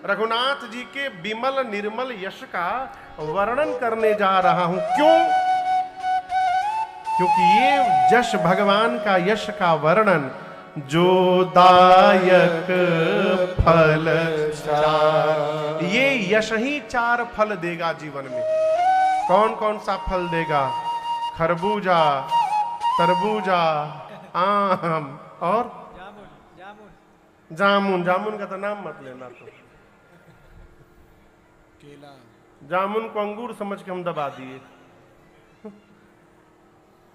रघुनाथ जी के विमल निर्मल यश का वर्णन करने जा रहा हूं। क्यों? क्योंकि ये यश भगवान का यश का वर्णन जो दायक फल चार, ये यश ही 4 फल देगा जीवन में। कौन कौन सा फल देगा? खरबूजा, तरबूजा, आम और जामुन। जामुन का तो नाम मत लेना, तो केला। जामुन को अंगूर समझ के हम दबा दिए।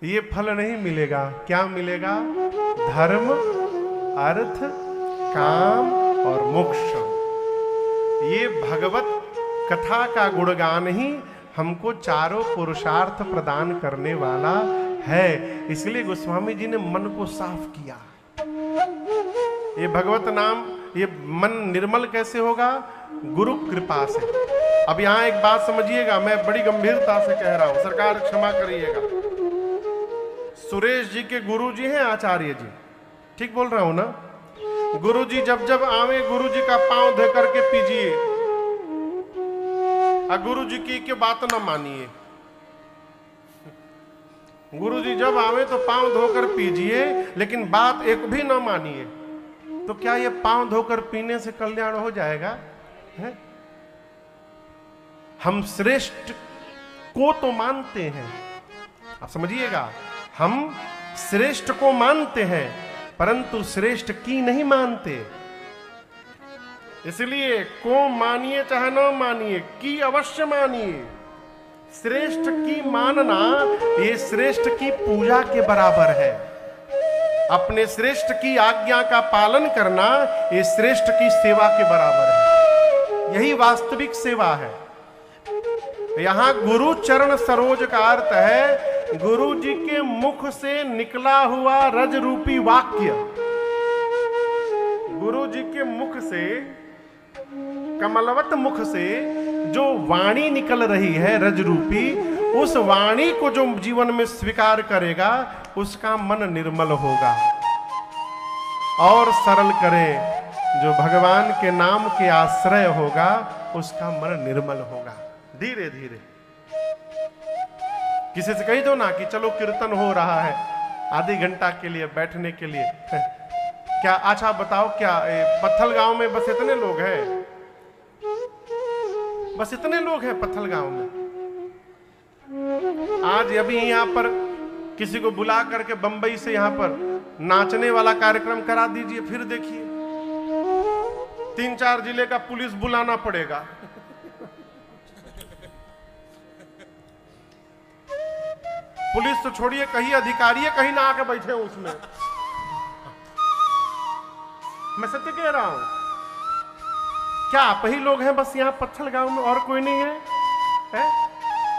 ये फल नहीं मिलेगा। क्या मिलेगा? धर्म, अर्थ, काम और मोक्ष। ये भगवत कथा का गुणगान ही हमको चारों पुरुषार्थ प्रदान करने वाला है। इसलिए गोस्वामी जी ने मन को साफ किया। ये भगवत नाम, ये मन निर्मल कैसे होगा? गुरु कृपा से। अब यहां एक बात समझिएगा, मैं बड़ी गंभीरता से कह रहा हूं, सरकार क्षमा करिएगा। सुरेश जी के गुरु जी हैं आचार्य जी, ठीक बोल रहा हूं ना? गुरु जी जब जब आवे गुरु जी का पांव धो करके पीजिए, और गुरु जी की बात ना मानिए। गुरु जी जब आवे तो पांव धोकर पीजिए, लेकिन बात एक भी ना मानिए। तो क्या ये पांव धोकर पीने से कल्याण हो जाएगा? है? हम श्रेष्ठ को तो मानते हैं, आप समझिएगा, हम श्रेष्ठ को मानते हैं, परंतु श्रेष्ठ की नहीं मानते। इसलिए को मानिए चाहे न मानिए, की अवश्य मानिए। श्रेष्ठ की मानना ये श्रेष्ठ की पूजा के बराबर है। अपने श्रेष्ठ की आज्ञा का पालन करना ये श्रेष्ठ की सेवा के बराबर है। यही वास्तविक सेवा है। यहां गुरु चरण सरोज का अर्थ है गुरु जी के मुख से निकला हुआ रज रूपी वाक्य। गुरु जी के मुख से, कमलवत मुख से जो वाणी निकल रही है रज रूपी, उस वाणी को जो जीवन में स्वीकार करेगा उसका मन निर्मल होगा। और सरल करे, जो भगवान के नाम के आश्रय होगा उसका मन निर्मल होगा। धीरे धीरे किसी से कही दो ना कि चलो कीर्तन हो रहा है, आधी घंटा के लिए बैठने के लिए। क्या अच्छा बताओ, क्या पत्थल गांव में बस इतने लोग हैं? बस इतने लोग हैं पत्थल गांव में? आज अभी यहां पर किसी को बुला करके बंबई से यहां पर नाचने वाला कार्यक्रम करा दीजिए, फिर देखिए 3-4 जिले का पुलिस बुलाना पड़ेगा। पुलिस तो छोड़िए, कहीं अधिकारी कहीं ना आके बैठे हो उसमें। मैं सत्य कह रहा हूं। क्या आप ही लोग हैं बस यहाँ पत्थल गांव में, और कोई नहीं है?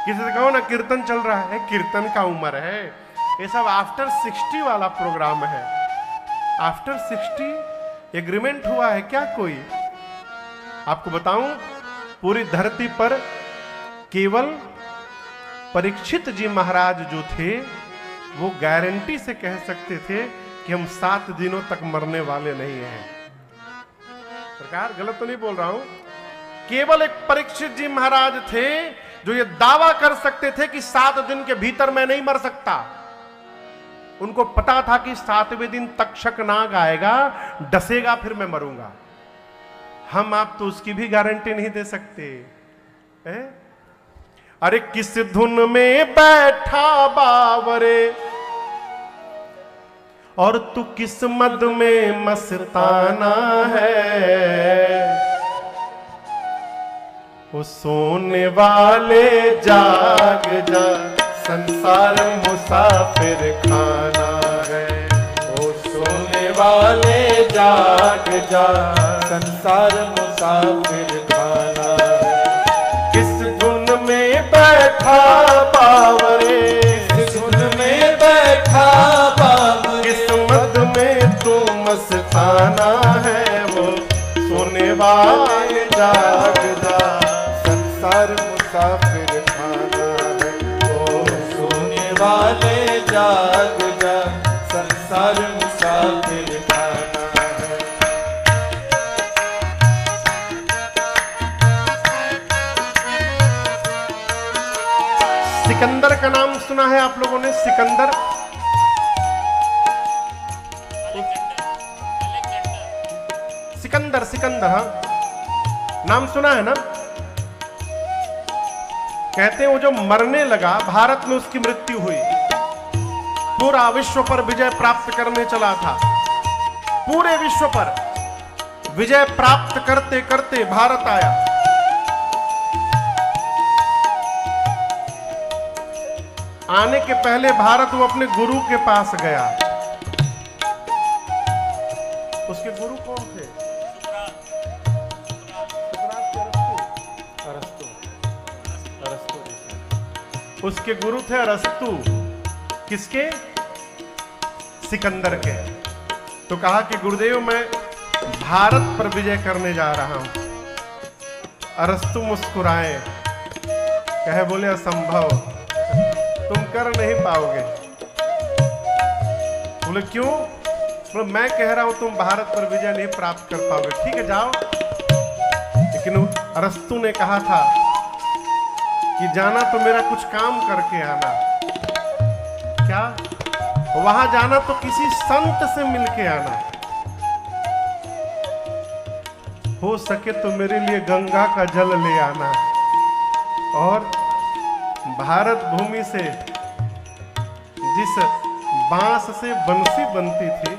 किसी से कहो ना कीर्तन चल रहा है, कीर्तन का उम्र है। ये सब आफ्टर 60 वाला प्रोग्राम है। आफ्टर 60 एग्रीमेंट हुआ है क्या कोई? आपको बताऊं, पूरी धरती पर केवल परीक्षित जी महाराज जो थे वो गारंटी से कह सकते थे कि हम 7 दिनों तक मरने वाले नहीं हैं। सरकार गलत तो नहीं बोल रहा हूं। केवल एक परीक्षित जी महाराज थे जो ये दावा कर सकते थे कि 7 दिन के भीतर मैं नहीं मर सकता। उनको पता था कि 7वें दिन तक्षक नाग आएगा, डसेगा, फिर मैं मरूंगा। हम आप तो उसकी भी गारंटी नहीं दे सकते। अरे किस धुन में बैठा बावरे और तू किस मद में मस्ताना है। वो सोने वाले जाग जा, संसार मुसाफिर खाना है। वो सोने वाले जाग जा, संसार मुसाफिर खाना है। किस धुन में बैठा बावरे, किस धुन में बैठा बावरे, किस मद में तू मस्ताना है। वो सोने वाले जाग जा, संसार मुसाफिर खाना है। वो सोने वाले जाग जा, संसार मुसाफिर खाना है। सिकंदर का नाम सुना है आप लोगों ने? सिकंदर, सिकंदर, सिकंदर, हाँ नाम सुना है ना? कहते हैं वो जो मरने लगा, भारत में उसकी मृत्यु हुई। पूरा विश्व पर विजय प्राप्त करने चला था। पूरे विश्व पर विजय प्राप्त करते करते भारत आया। आने के पहले भारत वो अपने गुरु के पास गया। उसके गुरु कौन थे? उसके गुरु थे अरस्तु। किसके? सिकंदर के। तो कहा कि गुरुदेव मैं भारत पर विजय करने जा रहा हूं। अरस्तु मुस्कुराए, कहे बोले असंभव, तुम कर नहीं पाओगे। बोले क्यों? बोले मैं कह रहा हूं तुम भारत पर विजय नहीं प्राप्त कर पाओगे। ठीक है जाओ। लेकिन अरस्तु ने कहा था कि जाना तो मेरा कुछ काम करके आना। क्या? वहां जाना तो किसी संत से मिलके आना। हो सके तो मेरे लिए गंगा का जल ले आना। और भारत भूमि से जिस बांस से बंसी बनती थी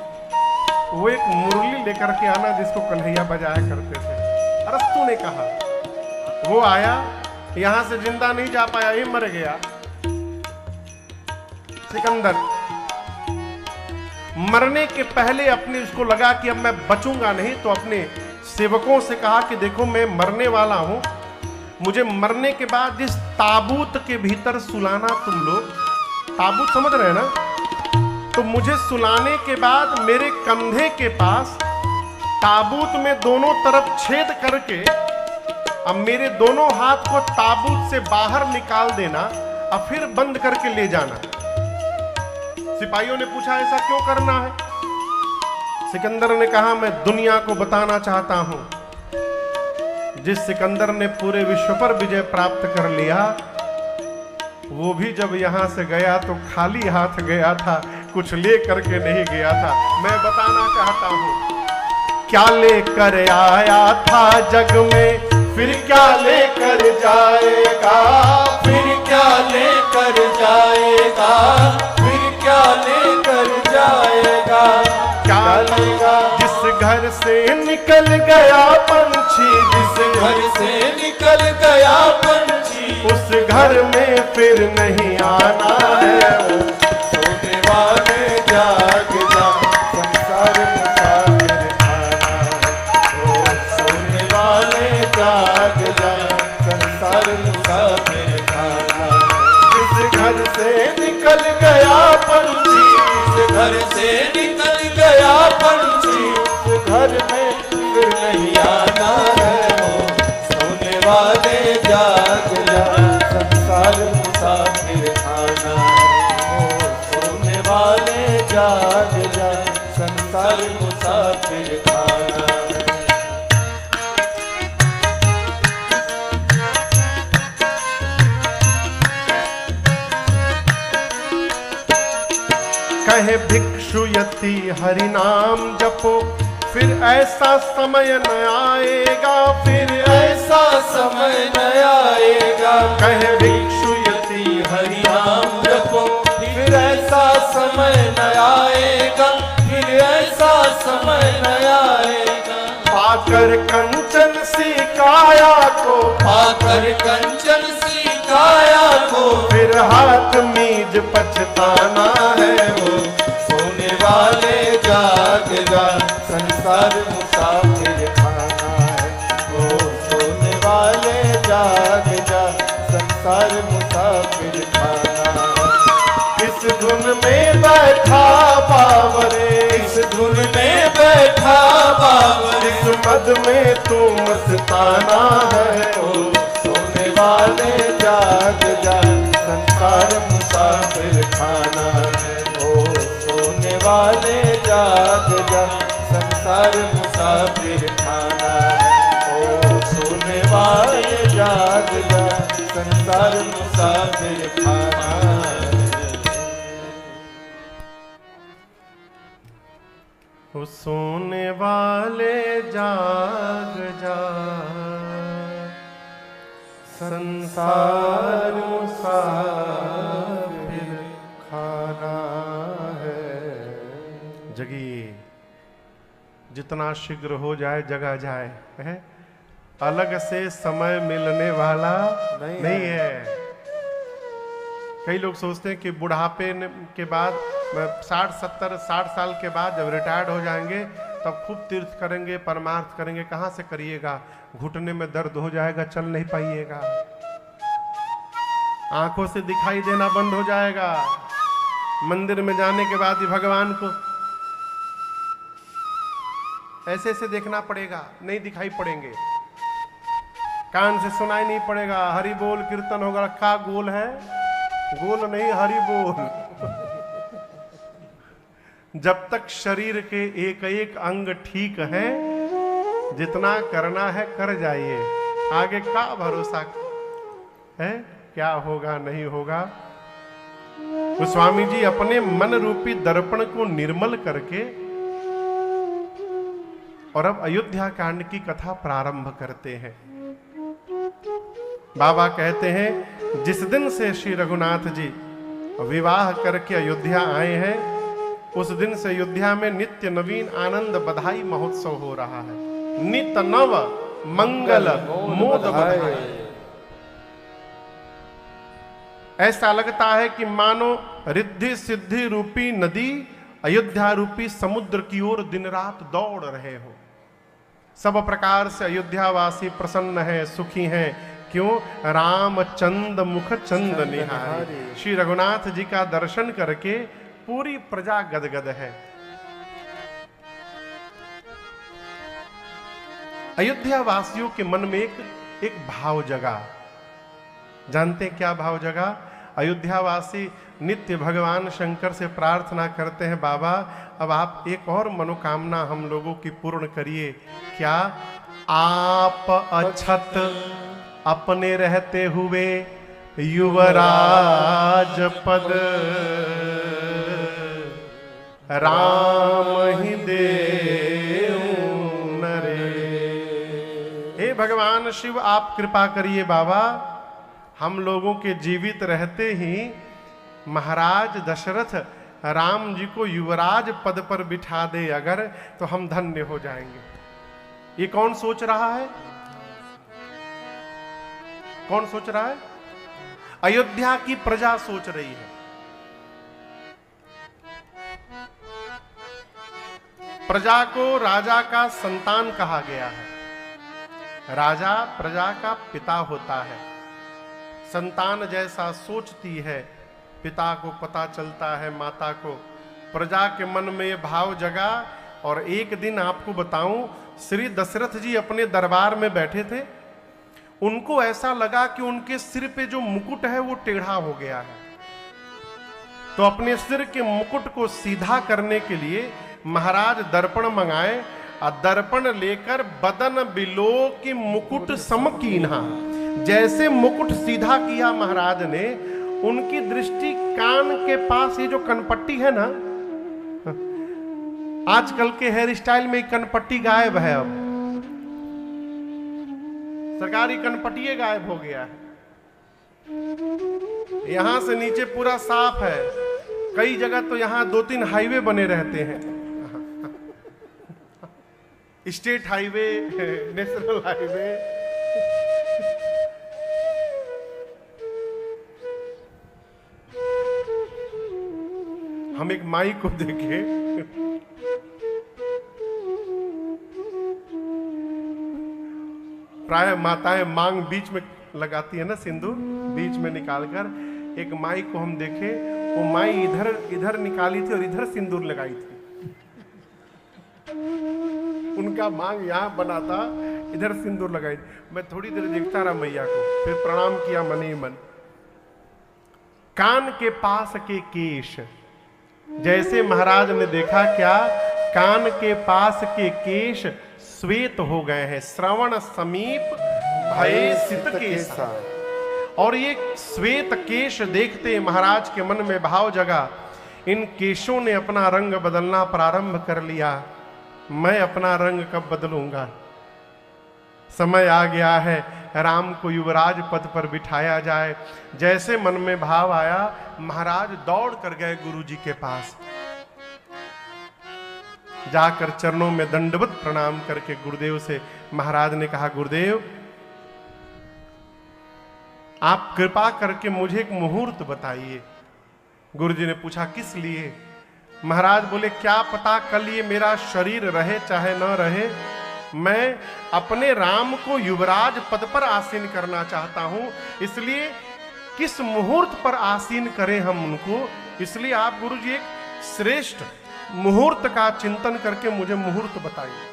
वो एक मुरली लेकर के आना जिसको कन्हैया बजाया करते थे। अरस्तु ने कहा। वो आया, यहां से जिंदा नहीं जा पाया, ही मर गया। सिकंदर मरने के पहले अपने उसको लगा कि अब मैं बचूंगा नहीं, तो अपने सेवकों से कहा कि देखो मैं मरने वाला हूं, मुझे मरने के बाद जिस ताबूत के भीतर सुलाना तुम लोग, ताबूत समझ रहे हैं ना? तो मुझे सुलाने के बाद मेरे कंधे के पास ताबूत में दोनों तरफ छेद करके अब मेरे दोनों हाथ को ताबूत से बाहर निकाल देना और फिर बंद करके ले जाना। सिपाहियों ने पूछा ऐसा क्यों करना है? सिकंदर ने कहा मैं दुनिया को बताना चाहता हूं। जिस सिकंदर ने पूरे विश्व पर विजय प्राप्त कर लिया, वो भी जब यहां से गया तो खाली हाथ गया था, कुछ ले करके नहीं गया था। मैं बताना चाहता हूं क्या लेकर आया था जग में, फिर क्या लेकर जाएगा, फिर क्या लेकर जाएगा, फिर क्या लेकर जाएगा, क्या लेगा? जिस घर से निकल गया पंछी, जिस घर से निकल गया पंछी, उस घर में फिर नहीं आना है। सोने वाले जाग जा, संसार मुसाफिर खाना है। ओ सोने वाले जाग जा, संसार मुसाफिर खाना है। जिस घर से निकल गया पंछी, जिस घर से निकल गया पंछी, उस घर में फिर नहीं आना है। ओ सोने वाले जाग जा, संसार मुसाफिर खाना है। ओ सोने वाले जाग जा, संसार मुसाफिर खाना है। कहे भिक्षु यति हरि नाम जपो, फिर ऐसा समय न आएगा, फिर ऐसा समय न आएगा। कहे भिक्षु यति हरि नाम जपो, फिर ऐसा समय न आएगा, फिर ऐसा समय न आएगा। पाकर कंचन सी काया को, पाकर कंचन सी काया को, फिर हाथ मीज पछताना है। वो सोने वाले जाग जा, संसार मुसाफिर खाना है। ओ सोने वाले जाग जा, संसार मुसाफिर खाना है। इस धुन में बैठा बावरे, इस धुन में बैठा बावरे, इस मद में तू मस्ताना है। ओ सोने वाले जाग जा, संसार मुसाफिर खाना है। ओ सोने वाले जाग जा, संसार मुसाफिर खाना है। ओ सोने वाले जाग जा, संसार मुसाफिर खाना संसार मुसाफिर खाना है। जगिए, जितना शीघ्र हो जाए जगा जाए, है? अलग से समय मिलने वाला नहीं है। कई लोग सोचते हैं कि बुढ़ापे के बाद 60 साल के बाद जब रिटायर्ड हो जाएंगे तब खूब तीर्थ करेंगे, परमार्थ करेंगे। कहाँ से करिएगा? घुटने में दर्द हो जाएगा, चल नहीं पाइएगा, आंखों से दिखाई देना बंद हो जाएगा। मंदिर में जाने के बाद ही भगवान को ऐसे ऐसे देखना पड़ेगा, नहीं दिखाई पड़ेंगे। कान से सुनाई नहीं पड़ेगा। हरि बोल कीर्तन होगा, का गोल है? गोल नहीं, हरि बोल। जब तक शरीर के एक एक अंग ठीक है, जितना करना है कर जाइए, आगे का भरोसा है? क्या होगा नहीं होगा। तो स्वामी जी अपने मन रूपी दर्पण को निर्मल करके और अब अयोध्या कांड की कथा प्रारंभ करते हैं। बाबा कहते हैं, जिस दिन से श्री रघुनाथ जी विवाह करके अयोध्या आए हैं, उस दिन से अयोध्या में नित्य नवीन आनंद बधाई महोत्सव हो रहा है। नित नव मंगल मोद बधाई। ऐसा लगता है कि मानो रिद्धि सिद्धि रूपी नदी अयोध्या रूपी समुद्र की ओर दिन रात दौड़ रहे हो। सब प्रकार से अयोध्यावासी प्रसन्न है, सुखी हैं। क्यों? रामचंद मुख चंद निहारी। श्री रघुनाथ जी का दर्शन करके पूरी प्रजा गदगद है। अयोध्या वासियों के मन में एक भाव जगा। जानते हैं क्या भाव जगा? अयोध्यावासी नित्य भगवान शंकर से प्रार्थना करते हैं, बाबा अब आप एक और मनोकामना हम लोगों की पूर्ण करिए। क्या? आप अछत अपने रहते हुए युवराज पद राम ही देऊ नरे। हे भगवान शिव, आप कृपा करिए बाबा, हम लोगों के जीवित रहते ही महाराज दशरथ राम जी को युवराज पद पर बिठा दे अगर, तो हम धन्य हो जाएंगे। ये कौन सोच रहा है? कौन सोच रहा है? अयोध्या की प्रजा सोच रही है। प्रजा को राजा का संतान कहा गया है। राजा प्रजा का पिता होता है। संतान जैसा सोचती है, पिता को पता चलता है, माता को। प्रजा के मन में ये भाव जगा। और एक दिन आपको बताऊं, श्री दशरथ जी अपने दरबार में बैठे थे। उनको ऐसा लगा कि उनके सिर पे जो मुकुट है वो टेढ़ा हो गया है। तो अपने सिर के मुकुट को सीधा करने के लिए महाराज दर्पण मंगाए और दर्पण लेकर बदन बिलो की मुकुट समकीन्हा। जैसे मुकुट सीधा किया महाराज ने, उनकी दृष्टि कान के पास ये जो कनपट्टी है ना, आजकल के हेयर स्टाइल में कनपट्टी गायब है। अब सरकारी कनपट्टी गायब हो गया है। यहां से नीचे पूरा साफ है। कई जगह तो यहां 2-3 हाईवे बने रहते हैं, स्टेट हाईवे, नेशनल हाईवे। हम एक माई को देखे, प्राय माताएं मांग बीच में लगाती है ना, सिंदूर बीच में निकालकर। एक माई को हम देखे, वो माई इधर निकाली थी और इधर सिंदूर लगाई थी। उनका मांग यहां बना था, इधर सिंदूर लगाई थी। मैं थोड़ी देर देखता रहा मैया को, फिर प्रणाम किया मन ही मन। कान के पास के केश, जैसे महाराज ने देखा, क्या? कान के पास के केश श्वेत हो गए हैं। श्रवण समीप भय सित केसा। और ये श्वेत केश देखते महाराज के मन में भाव जगा। इन केशों ने अपना रंग बदलना प्रारंभ कर लिया। मैं अपना रंग कब बदलूंगा? समय आ गया है, राम को युवराज पद पर बिठाया जाए। जैसे मन में भाव आया, महाराज दौड़ कर गए गुरु जी के पास। जाकर चरणों में दंडवत प्रणाम करके गुरुदेव से महाराज ने कहा, गुरुदेव आप कृपा करके मुझे एक मुहूर्त बताइए। गुरु जी ने पूछा, किस लिए? महाराज बोले, क्या पता कल ये मेरा शरीर रहे चाहे न रहे, मैं अपने राम को युवराज पद पर आसीन करना चाहता हूं, इसलिए किस मुहूर्त पर आसीन करें हम उनको, इसलिए आप गुरु जी एक श्रेष्ठ मुहूर्त का चिंतन करके मुझे मुहूर्त बताइए।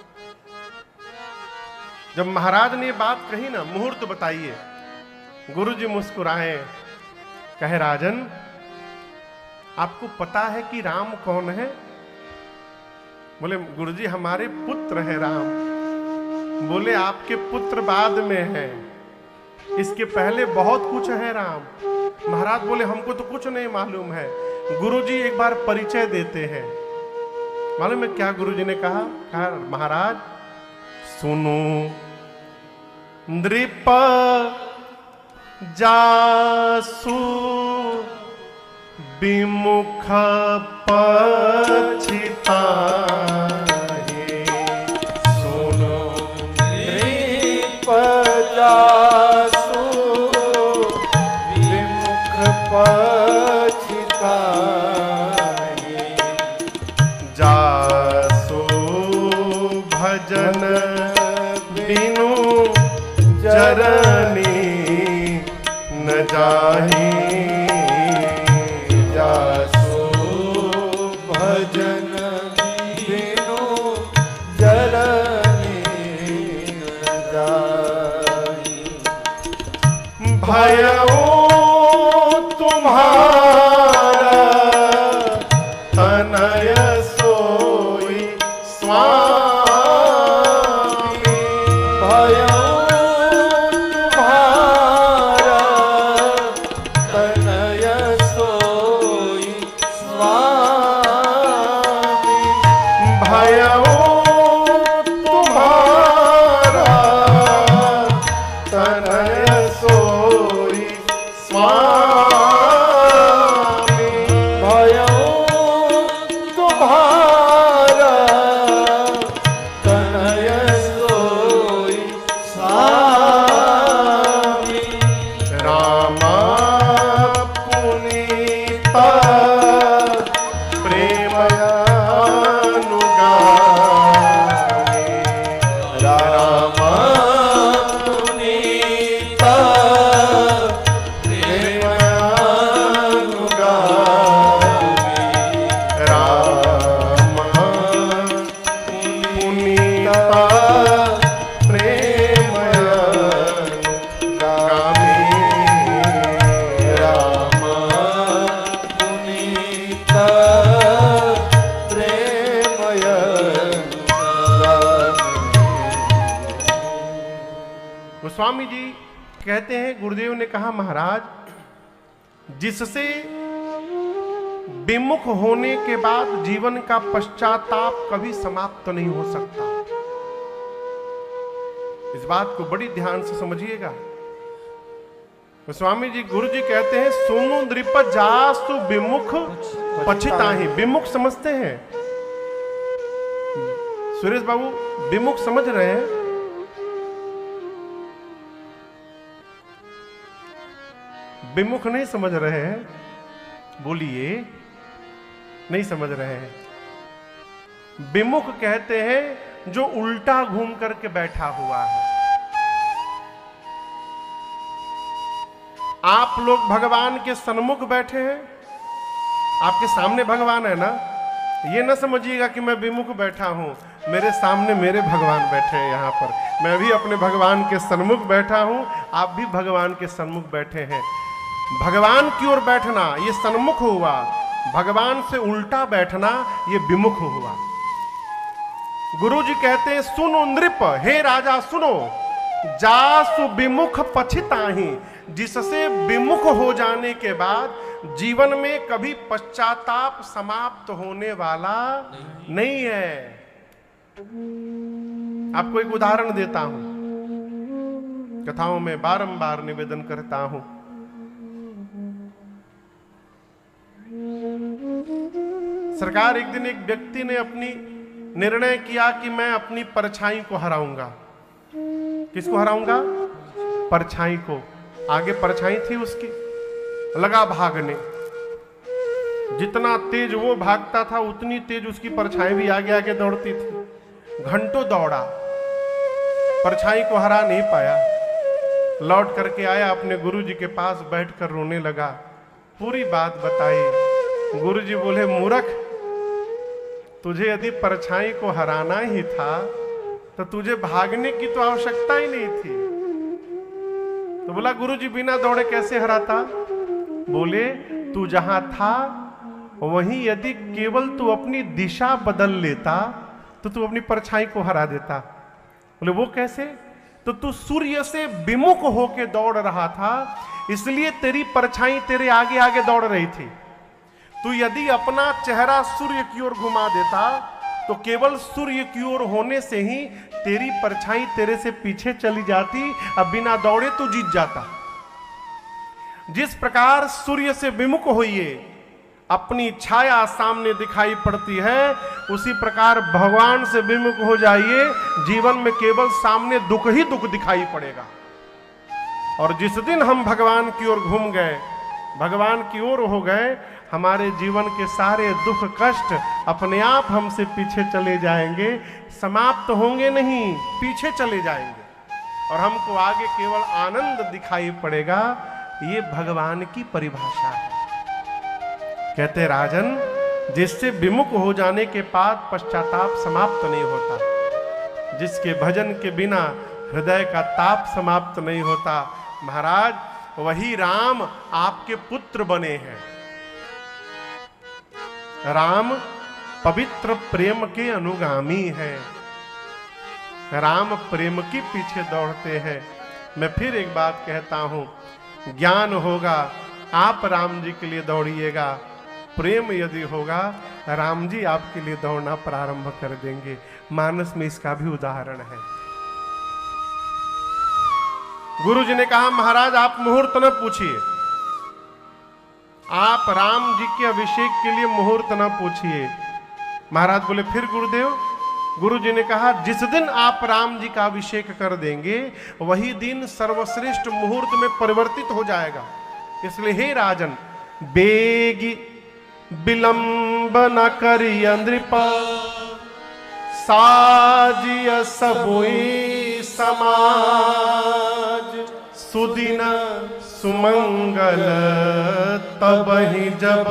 जब महाराज ने बात कही ना, मुहूर्त बताइए, गुरु जी मुस्कुराए, कहे, राजन आपको पता है कि राम कौन है? बोले, गुरु जी हमारे पुत्र है राम। बोले, आपके पुत्र बाद में है, इसके पहले बहुत कुछ है राम। महाराज बोले, हमको तो कुछ नहीं मालूम है। गुरु जी एक बार परिचय देते हैं। मालूम है क्या गुरु जी ने कहा? महाराज सुनो, नृप जासु विमुख पछिताहे, सुनो नृप जासु विमुख पछिताहे, जासो भजन बिनु जरनी न जाही, जासो भजन बिनु जरनी न जाही, भयऊ तुम्हारा तनय सोई स्वामी, भयऊ तुम्हारा तनय सोई स्वामी, भयऊ तुम्हारा तनय सोई स्वामी, भयऊ तुम्हारा तनय सोई स्वामी, रामा पुनीता प्रेमयानुगामी, रामा पुनीता प्रेमयानुगामी, रामा पुनीता प्रेमयानुगामी, रामा पुनीता प्रेमयानुगामी। गोस्वामी जी कहते हैं, गुरुदेव ने कहा, महाराज जिससे विमुख होने के बाद जीवन का पश्चाताप कभी समाप्त नहीं हो सकता। इस बात को बड़ी ध्यान से समझिएगा। गोस्वामी जी, गुरु जी कहते हैं, सुनो नृप जासु विमुख पछिताहि। विमुख समझते हैं सुरेश बाबू? विमुख समझ रहे हैं? विमुख नहीं समझ रहे हैं? बोलिए, नहीं समझ रहे हैं? विमुख कहते हैं जो उल्टा घूम करके बैठा हुआ है। आप लोग भगवान के सन्मुख बैठे हैं, आपके सामने भगवान है ना, ये ना समझिएगा कि मैं विमुख बैठा हूं। मेरे सामने मेरे भगवान बैठे हैं यहाँ पर, मैं भी अपने भगवान के सन्मुख बैठा हूं, आप भी भगवान के सन्मुख बैठे हैं। भगवान की ओर बैठना ये सन्मुख हुआ, भगवान से उल्टा बैठना ये विमुख हुआ। गुरु जी कहते हैं, सुनो नृप, हे राजा सुनो, जासु विमुख पछिताहि, जिससे विमुख हो जाने के बाद जीवन में कभी पश्चाताप समाप्त होने वाला नहीं है। आपको एक उदाहरण देता हूं। कथाओं में बारंबार निवेदन करता हूं। सरकार, एक दिन एक व्यक्ति ने अपनी निर्णय किया कि मैं अपनी परछाई को हराऊंगा। किसको हराऊंगा? परछाई को। आगे परछाई थी उसकी, लगा भागने। जितना तेज वो भागता था उतनी तेज उसकी परछाई भी आगे आगे दौड़ती थी। घंटों दौड़ा, परछाई को हरा नहीं पाया। लौट करके आया, अपने गुरुजी के पास बैठकर रोने लगा। पूरी बात बताई। गुरुजी बोले, मूर्ख, तुझे यदि परछाई को हराना ही था तो तुझे भागने की तो आवश्यकता ही नहीं थी। तो बोला, गुरुजी बिना दौड़े कैसे हराता? बोले, तू जहां था वहीं यदि केवल तू अपनी दिशा बदल लेता तो तू अपनी परछाई को हरा देता। बोले, वो कैसे? तो तू सूर्य से विमुख होके दौड़ रहा था, इसलिए तेरी परछाई तेरे आगे आगे दौड़ रही थी। तू यदि अपना चेहरा सूर्य की ओर घुमा देता तो केवल सूर्य की ओर होने से ही तेरी परछाई तेरे से पीछे चली जाती, अब बिना दौड़े तू जीत जाता। जिस प्रकार सूर्य से विमुख होइए अपनी छाया सामने दिखाई पड़ती है, उसी प्रकार भगवान से विमुख हो जाइए, जीवन में केवल सामने दुख ही दुख दिखाई पड़ेगा। और जिस दिन हम भगवान की ओर घूम गए, भगवान की ओर हो गए, हमारे जीवन के सारे दुख कष्ट अपने आप हमसे पीछे चले जाएंगे, समाप्त होंगे नहीं, पीछे चले जाएंगे और हमको आगे केवल आनंद दिखाई पड़ेगा। ये भगवान की परिभाषा है। कहते राजन, जिससे विमुख हो जाने के बाद पश्चाताप समाप्त नहीं होता, जिसके भजन के बिना हृदय का ताप समाप्त नहीं होता, महाराज वही राम आपके पुत्र बने हैं। राम पवित्र प्रेम के अनुगामी हैं। राम प्रेम के पीछे दौड़ते हैं। मैं फिर एक बात कहता हूं, ज्ञान होगा आप राम जी के लिए दौड़िएगा, प्रेम यदि होगा राम जी आपके लिए दौड़ना प्रारंभ कर देंगे। मानस में इसका भी उदाहरण है। गुरु जी ने कहा, महाराज आप मुहूर्त न पूछिए, आप राम जी के अभिषेक के लिए मुहूर्त न पूछिए। महाराज बोले, फिर गुरुदेव? गुरु जी ने कहा, जिस दिन आप राम जी का अभिषेक कर देंगे वही दिन सर्वश्रेष्ठ मुहूर्त में परिवर्तित हो जाएगा। इसलिए हे राजन, बेगी विलंब न करिय नृप, साजिय सबोई समाज, सुदिन सुमंगल तबहि जब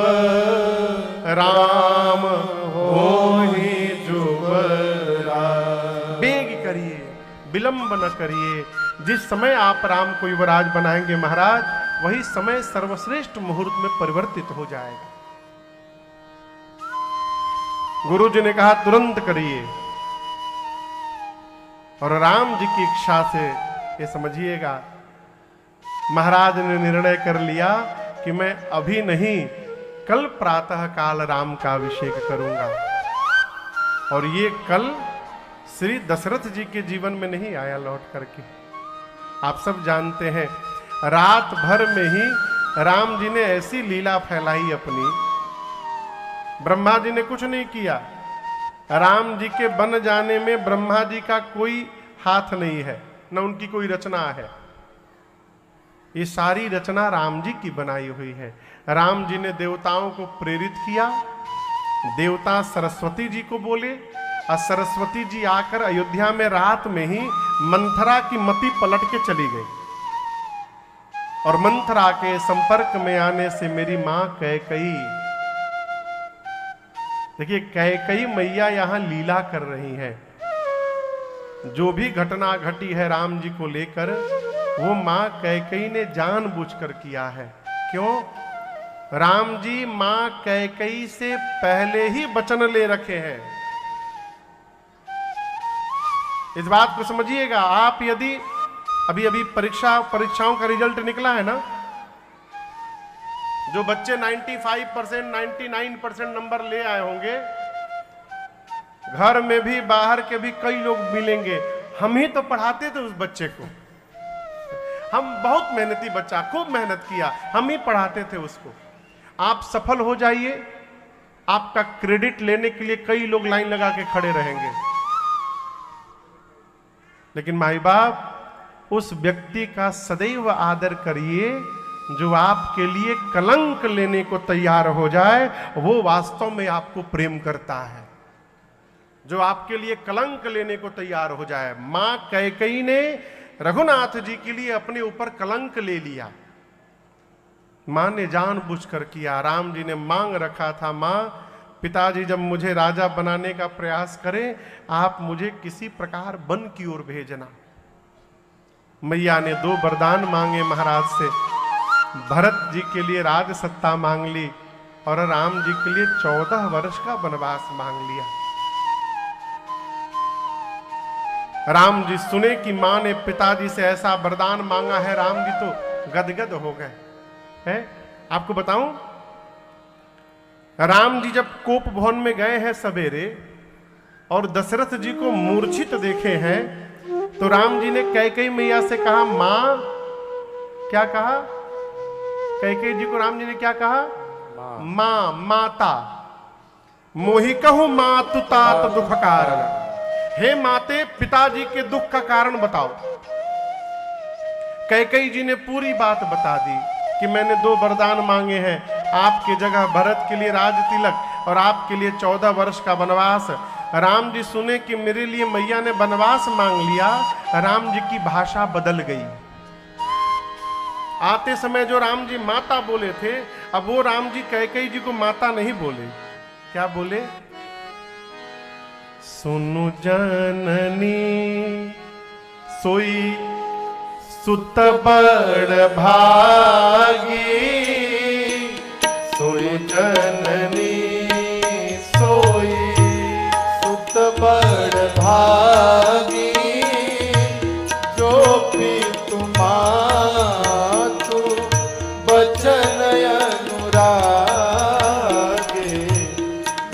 राम होहि जुबरा। बेग करिए, विलंब न करिए। जिस समय आप राम को युवराज बनाएंगे महाराज, वही समय सर्वश्रेष्ठ मुहूर्त में परिवर्तित हो जाएगा। गुरु जी ने कहा, तुरंत करिए। और राम जी की इच्छा से ये समझिएगा, महाराज ने निर्णय कर लिया कि मैं अभी नहीं, कल प्रातः काल राम का अभिषेक करूंगा। और ये कल श्री दशरथ जी के जीवन में नहीं आया लौट करके। आप सब जानते हैं, रात भर में ही राम जी ने ऐसी लीला फैलाई अपनी, ब्रह्मा जी ने कुछ नहीं किया। राम जी के बन जाने में ब्रह्मा जी का कोई हाथ नहीं है, न उनकी कोई रचना है। ये सारी रचना राम जी की बनाई हुई है। राम जी ने देवताओं को प्रेरित किया, देवता सरस्वती जी को बोले, और सरस्वती जी आकर अयोध्या में रात में ही मंथरा की मति पलट के चली गई। और मंथरा के संपर्क में आने से मेरी मां कैकई, देखिए कैकई मैया यहां लीला कर रही है। जो भी घटना घटी है राम जी को लेकर, वो मां कैकई ने जानबूझकर किया है। क्यों? राम जी मां कैकई से पहले ही वचन ले रखे हैं। इस बात को समझिएगा। आप यदि अभी परीक्षाओं का रिजल्ट निकला है ना, जो बच्चे 95%, 99% नंबर ले आए होंगे, घर में भी बाहर के भी कई लोग मिलेंगे, हम ही तो पढ़ाते थे उस बच्चे को। हम बहुत मेहनती बच्चा, खूब मेहनत किया, हम ही पढ़ाते थे उसको। आप सफल हो जाइए, आपका क्रेडिट लेने के लिए कई लोग लाइन लगा के खड़े रहेंगे, लेकिन माई बाप उस व्यक्ति का सदैव आदर करिए जो आपके लिए कलंक लेने को तैयार हो जाए। वो वास्तव में आपको प्रेम करता है, जो आपके लिए कलंक लेने को तैयार हो जाए। मां कैकेयी ने रघुनाथ जी के लिए अपने ऊपर कलंक ले लिया। मां ने जानबूझकर किया। राम जी ने मांग रखा था, मां पिताजी जब मुझे राजा बनाने का प्रयास करें, आप मुझे किसी प्रकार वन की ओर भेजना। मैया ने 2 वरदान मांगे महाराज से। भरत जी के लिए राज सत्ता मांग ली और राम जी के लिए 14 वर्ष का वनवास मांग लिया। राम जी सुने कि मां ने पिताजी से ऐसा वरदान मांगा है, राम जी तो गदगद हो गए हैं। आपको बताऊं, राम जी जब कोप भवन में गए हैं सवेरे और दशरथ जी को मूर्छित देखे हैं, तो राम जी ने कैकेयी मैया से कहा, मां, क्या कहा? कैकेयी जी को राम जी ने क्या कहा? मां, माता। मोहि कहूं मातु तात दुख कारण। हे माते, पिताजी के दुख का कारण बताओ। कैकेयी जी ने पूरी बात बता दी कि मैंने 2 वरदान मांगे हैं, आपकी जगह भरत के लिए राज तिलक और आपके लिए 14 वर्ष का वनवास। राम जी सुने कि मेरे लिए मैया ने वनवास मांग लिया, राम जी की भाषा बदल गई। आते समय जो राम जी माता बोले थे, अब वो राम जी कैकेयी जी को माता नहीं बोले। क्या बोले? सुनु जननी सोई सुत बड़ भागी, सोई जननी सोई सुत बड़ भागी, जो पितु मातु बचन अनुरागे,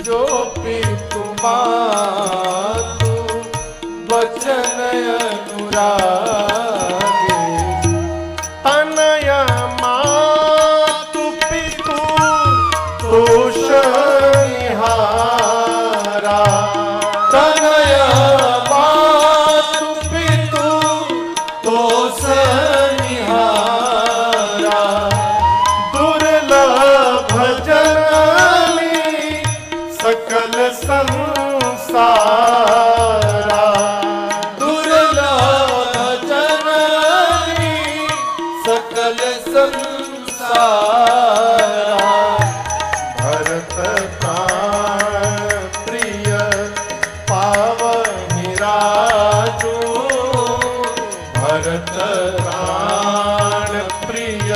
जो पितु मातु बचन अनुरागे। तनया मातु पितु तोष निहारा, तनया मातु पितु तोष निहारा, दुर्लभ जननी सकल संसारा। दुर्लभ जननी सकल संसारा। भरत प्राण प्रिय पावनि राजू, भरत प्राण प्रिय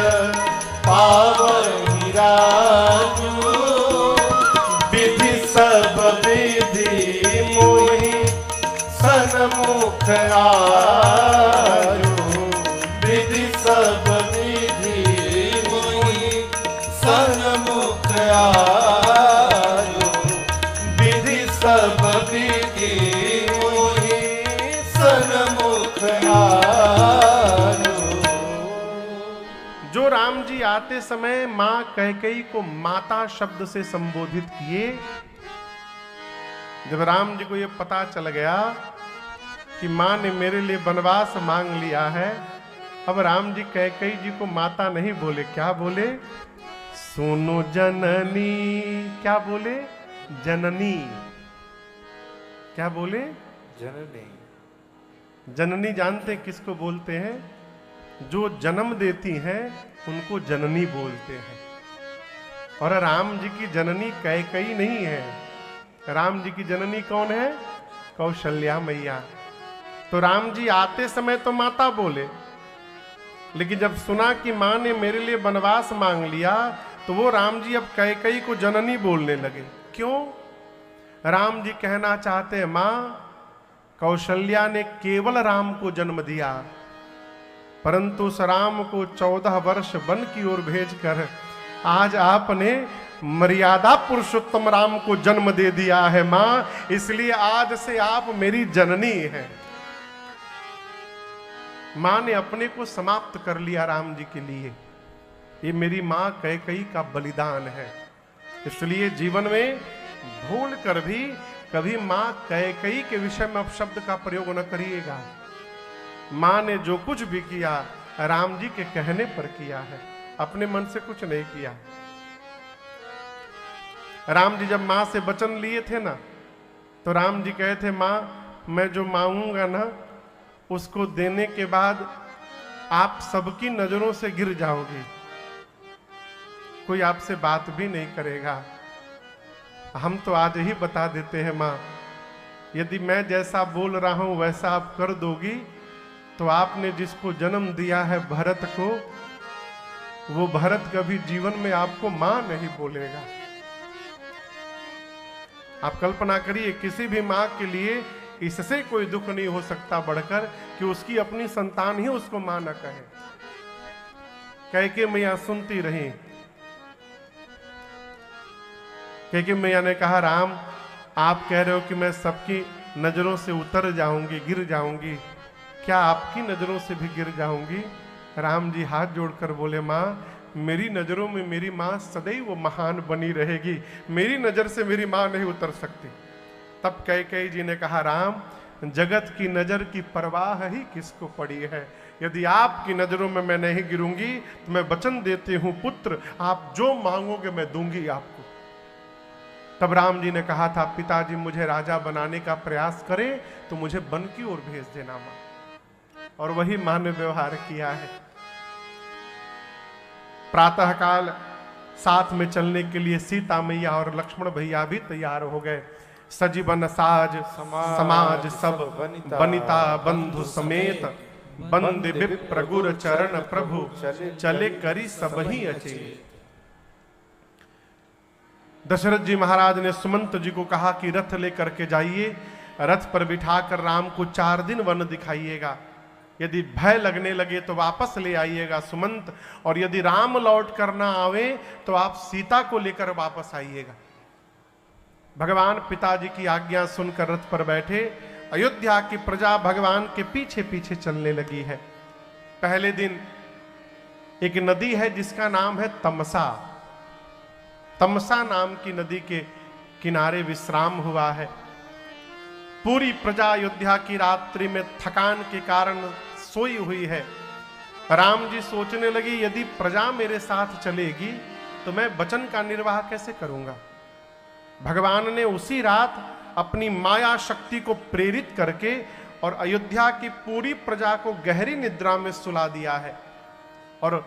पावनि राजू। विधि सब विधि मोहि सन्मुख आजू, विधि सब विधि मोहि सन्मुख आजू, विधि सब विधि मोहि सन्मुख आजू। जो राम जी आते समय मां कैकेयी को माता शब्द से संबोधित किए। जब राम जी को यह पता चल गया कि मां ने मेरे लिए वनवास मांग लिया है, अब राम जी कैकेयी जी को माता नहीं बोले, क्या बोले? सुनो जननी। क्या बोले? जननी। क्या बोले? जननी। जननी जानते किसको बोलते हैं? जो जन्म देती हैं उनको जननी बोलते हैं। और राम जी की जननी कैकेयी नहीं है, राम जी की जननी कौन है? कौशल्या मैया। तो राम जी आते समय तो माता बोले, लेकिन जब सुना कि मां ने मेरे लिए वनवास मांग लिया, तो वो राम जी अब कैकेयी को जननी बोलने लगे। क्यों? राम जी कहना चाहते हैं, मां, कौशल्या ने केवल राम को जन्म दिया, परंतु उस राम को 14 वर्ष वन की ओर भेजकर आज आपने मर्यादा पुरुषोत्तम राम को जन्म दे दिया है मां, इसलिए आज से आप मेरी जननी हैं। मां ने अपने को समाप्त कर लिया राम जी के लिए। ये मेरी मां कैकेयी का बलिदान है। इसलिए जीवन में भूल कर भी कभी मां कैकेयी के विषय में अपशब्द का प्रयोग न करिएगा। मां ने जो कुछ भी किया राम जी के कहने पर किया है, अपने मन से कुछ नहीं किया। राम जी जब मां से वचन लिए थे ना, तो राम जी कहे थे, मां मैं जो मांगूंगा ना उसको देने के बाद आप सबकी नजरों से गिर जाओगी, कोई आपसे बात भी नहीं करेगा। हम तो आज ही बता देते हैं मां, यदि मैं जैसा बोल रहा हूं वैसा आप कर दोगी तो आपने जिसको जन्म दिया है भरत को, वो भरत कभी जीवन में आपको मां नहीं बोलेगा। आप कल्पना करिए, किसी भी मां के लिए इससे कोई दुख नहीं हो सकता बढ़कर कि उसकी अपनी संतान ही उसको मां न कहे। कैकेयी मैया सुनती रही। कैकेयी मैया ने कहा, राम आप कह रहे हो कि मैं सबकी नजरों से उतर जाऊंगी, गिर जाऊंगी, क्या आपकी नजरों से भी गिर जाऊंगी? राम जी हाथ जोड़कर बोले, मां मेरी नजरों में मेरी मां सदैव महान बनी रहेगी, मेरी नजर से मेरी मां नहीं उतर सकती। तब कैकेयी जी ने कहा, राम जगत की नजर की परवाह ही किसको पड़ी है, यदि आपकी नजरों में मैं नहीं गिरूंगी तो मैं वचन देती हूं पुत्र, आप जो मांगोगे मैं दूंगी आपको। तब राम जी ने कहा था, पिताजी मुझे राजा बनाने का प्रयास करें तो मुझे वन की ओर भेज देना मां। और वही मां ने व्यवहार किया है। प्रातःकाल साथ में चलने के लिए सीता मैया और लक्ष्मण भैया भी तैयार हो गए। सजीवन साज समाज सब बनिता बंधु समेत, बंदे विप्र गुर चरण प्रभु, चले करी सबही अचेत। दशरथ जी महाराज ने सुमंत जी को कहा कि रथ लेकर के जाइए, रथ पर बिठाकर राम को 4 दिन वन दिखाइएगा, यदि भय लगने लगे तो वापस ले आइएगा सुमंत, और यदि राम लौट कर ना आवे तो आप सीता को लेकर वापस आइएगा। भगवान पिताजी की आज्ञा सुनकर रथ पर बैठे। अयोध्या की प्रजा भगवान के पीछे पीछे चलने लगी है। पहले दिन एक नदी है जिसका नाम है तमसा। तमसा नाम की नदी के किनारे विश्राम हुआ है। पूरी प्रजा अयोध्या की रात्रि में थकान के कारण सोई हुई है। राम जी सोचने लगी, यदि प्रजा मेरे साथ चलेगी तो मैं वचन का निर्वाह कैसे करूंगा। भगवान ने उसी रात अपनी माया शक्ति को प्रेरित करके और अयोध्या की पूरी प्रजा को गहरी निद्रा में सुला दिया है। और